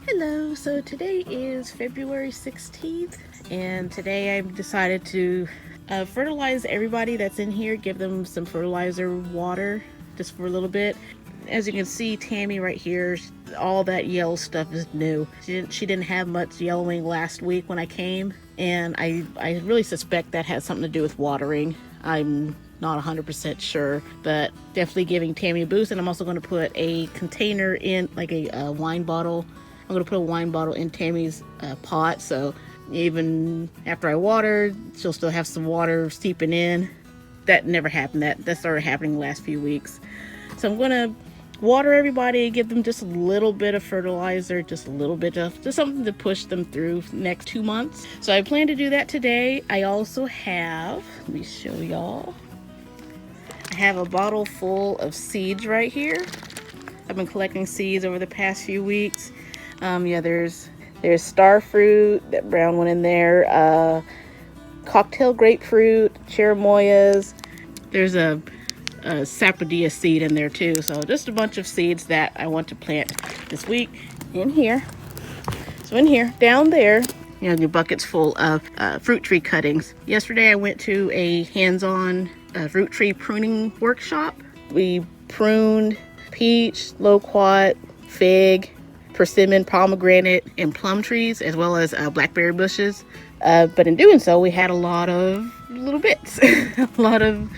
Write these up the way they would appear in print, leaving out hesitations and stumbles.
Hello, so today is February 16th, and today I've decided to fertilize everybody that's in here, give them some fertilizer water just for a little bit. As you can see, Tammy right here, all that yellow stuff is new. She didn't have much yellowing last week when I came, and I really suspect that has something to do with watering. I'm not 100% sure, but definitely giving Tammy a boost. And I'm also going to put a container in, like a wine bottle. I'm going to put a wine bottle in Tammy's pot, so even after I water, she'll still have some water seeping in. That never happened. That started happening the last few weeks. So I'm going to water everybody, give them just a little bit of fertilizer, just a little bit of, just something to push them through the next 2 months. So I plan to do that today. I also have, let me show y'all. I have a bottle full of seeds right here. I've been collecting seeds over the past few weeks. There's star fruit, that brown one in there, cocktail grapefruit, cherimoyas. There's a sapodilla seed in there too. So just a bunch of seeds that I want to plant this week in here. So in here, down there, your bucket's full of fruit tree cuttings. Yesterday I went to a hands-on fruit tree pruning workshop. We pruned peach, loquat, fig, persimmon, pomegranate, and plum trees, as well as blackberry bushes. But in doing so, we had a lot of little bits, a lot of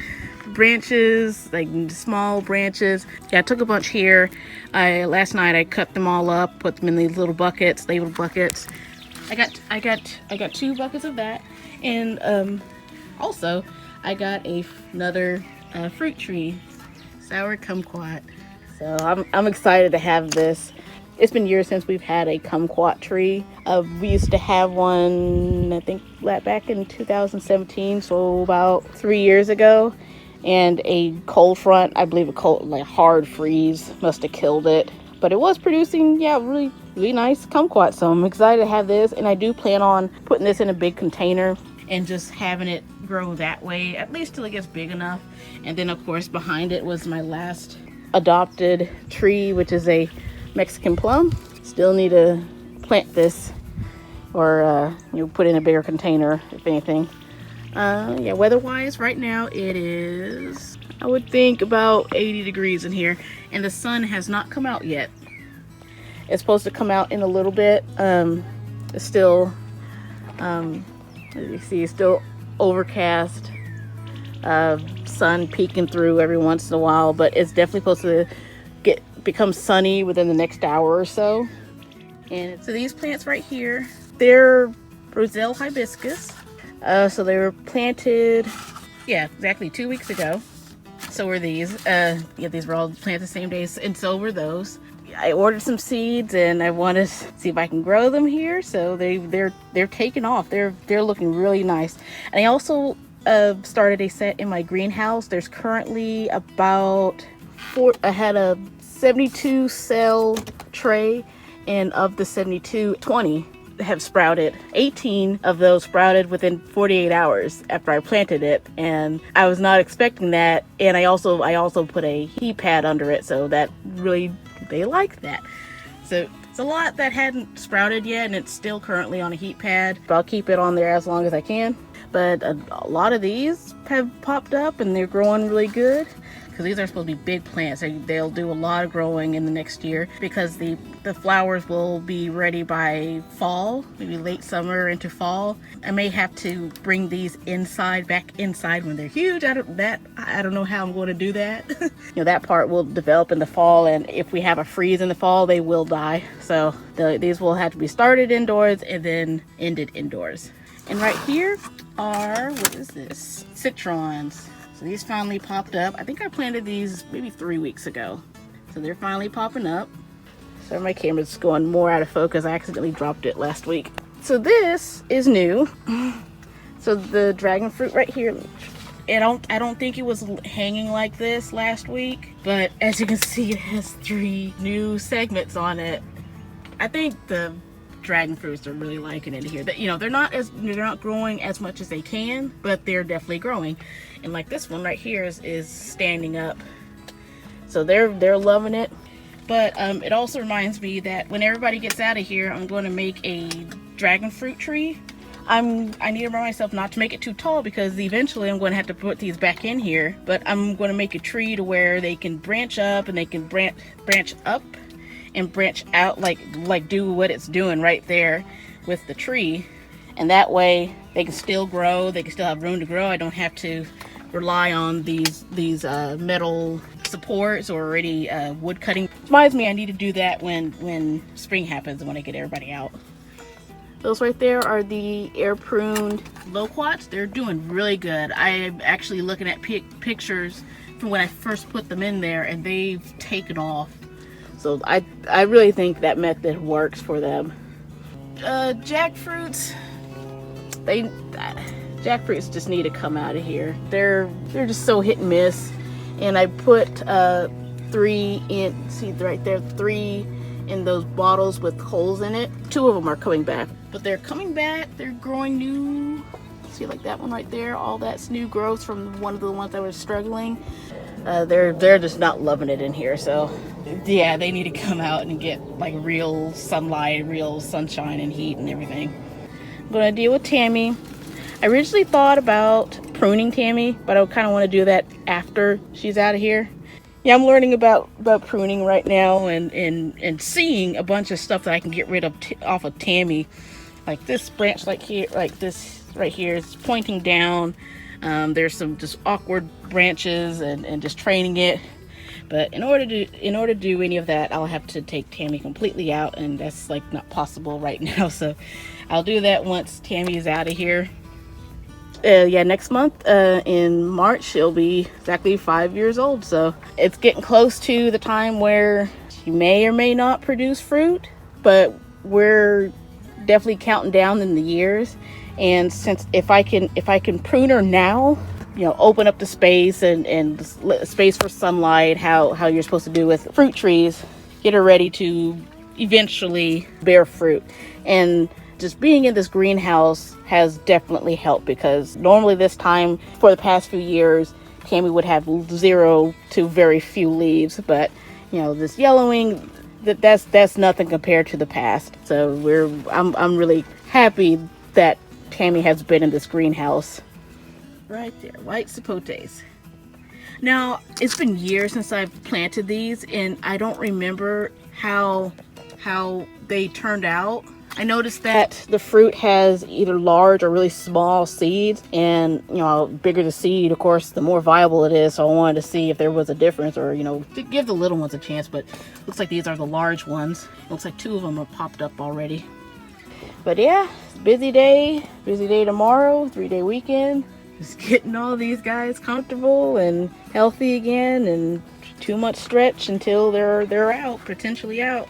branches, like small branches. Yeah, I took a bunch here. Last night I cut them all up, put them in these little buckets, labeled buckets. I got 2 buckets of that, and also I got another fruit tree, sour kumquat. So I'm excited to have this. It's been years since we've had a kumquat tree. We used to have one, I think, back in 2017, so about 3 years ago. And a cold front, I believe like hard freeze must have killed it. But it was producing, really, really nice kumquat. So I'm excited to have this. And I do plan on putting this in a big container and just having it grow that way, at least till it gets big enough. And then, of course, behind it was my last adopted tree, which is a Mexican plum. Still need to plant this or put in a bigger container, if anything. Weather-wise, right now it is, I would think, about 80 degrees in here, and the sun has not come out yet. It's supposed to come out in a little bit. It's still, as you see, it's still overcast. Sun peeking through every once in a while, but it's definitely supposed to become sunny within the next hour or so. And so these plants right here, they're Brazil hibiscus. So they were planted, exactly 2 weeks ago. So were these. These were all planted the same days, and so were those. I ordered some seeds, and I want to see if I can grow them here. So they're taking off. They're looking really nice. And I also started a set in my greenhouse. There's currently about I had a 72 cell tray, and of the 72, 20 have sprouted. 18 of those sprouted within 48 hours after I planted it, and I was not expecting that. And I also put a heat pad under it, so that really, they like that. So it's a lot that hadn't sprouted yet, and it's still currently on a heat pad, but I'll keep it on there as long as I can. But a lot of these have popped up, and they're growing really good, because these are supposed to be big plants. They'll do a lot of growing in the next year, because the flowers will be ready by fall, maybe late summer into fall. I may have to bring these back inside when they're huge. I don't know how I'm going to do that. That part will develop in the fall, and if we have a freeze in the fall, they will die. So these will have to be started indoors and then ended indoors. And right here are, what is this? Citrons. So these finally popped up. I think I planted these maybe 3 weeks ago. So they're finally popping up. So my camera's going more out of focus. I accidentally dropped it last week. So this is new. So the dragon fruit right here, I don't think it was hanging like this last week, but as you can see, it has 3 new segments on it. I think the dragon fruits are really liking it here. They're not growing as much as they can, but they're definitely growing. And like this one right here is standing up. So they're loving it. But it also reminds me that when everybody gets out of here, I'm going to make a dragon fruit tree. I need to remind myself not to make it too tall because eventually I'm going to have to put these back in here. But I'm going to make a tree to where they can branch up and they can branch up and branch out, like do what it's doing right there with the tree. And that way they can still grow, they can still have room to grow. I don't have to rely on these metal supports or any wood cutting. Reminds me I need to do that when spring happens and when I get everybody out. Those right there are the air pruned loquats. They're doing really good. I'm actually looking at pictures from when I first put them in there and they've taken off. So I really think that method works for them. Jackfruits, jackfruits just need to come out of here. They're just so hit and miss. And I put 3 in, see right there, 3 in those bottles with holes in it. 2 of them are coming back, but they're coming back. They're growing new. See, like that one right there, all that's new growth from one of the ones that was struggling. They're just not loving it in here. So yeah, they need to come out and get like real sunlight, real sunshine and heat and everything. I'm gonna deal with Tammy. I originally thought about pruning Tammy, but I kind of want to do that after she's out of here. Yeah, I'm learning about pruning right now and seeing a bunch of stuff that I can get rid of off of Tammy. Like this branch, like here, like this right here is pointing down. There's some just awkward branches and just training it. But in order to do any of that, I'll have to take Tammy completely out, and that's like not possible right now. So I'll do that once Tammy is out of here. Yeah, next month in March she'll be exactly 5 years old, so it's getting close to the time where she may or may not produce fruit, but we're definitely counting down in the years. And since if I can prune her now, you know, open up the space and space for sunlight, how you're supposed to do with fruit trees, get her ready to eventually bear fruit. And just being in this greenhouse has definitely helped, because normally this time for the past few years Tammy would have 0 to very few leaves, but you know, this yellowing, that's nothing compared to the past. So I'm really happy that Tammy has been in this greenhouse. Right there, white sapotes. Now it's been years since I've planted these and I don't remember how they turned out. I noticed that the fruit has either large or really small seeds, and you know, bigger the seed, of course, the more viable it is. So I wanted to see if there was a difference, or you know, to give the little ones a chance. But looks like these are the large ones. Looks like 2 of them have popped up already. But yeah, busy day tomorrow, 3-day weekend. Just getting all these guys comfortable and healthy again, and too much stretch until they're out, potentially out.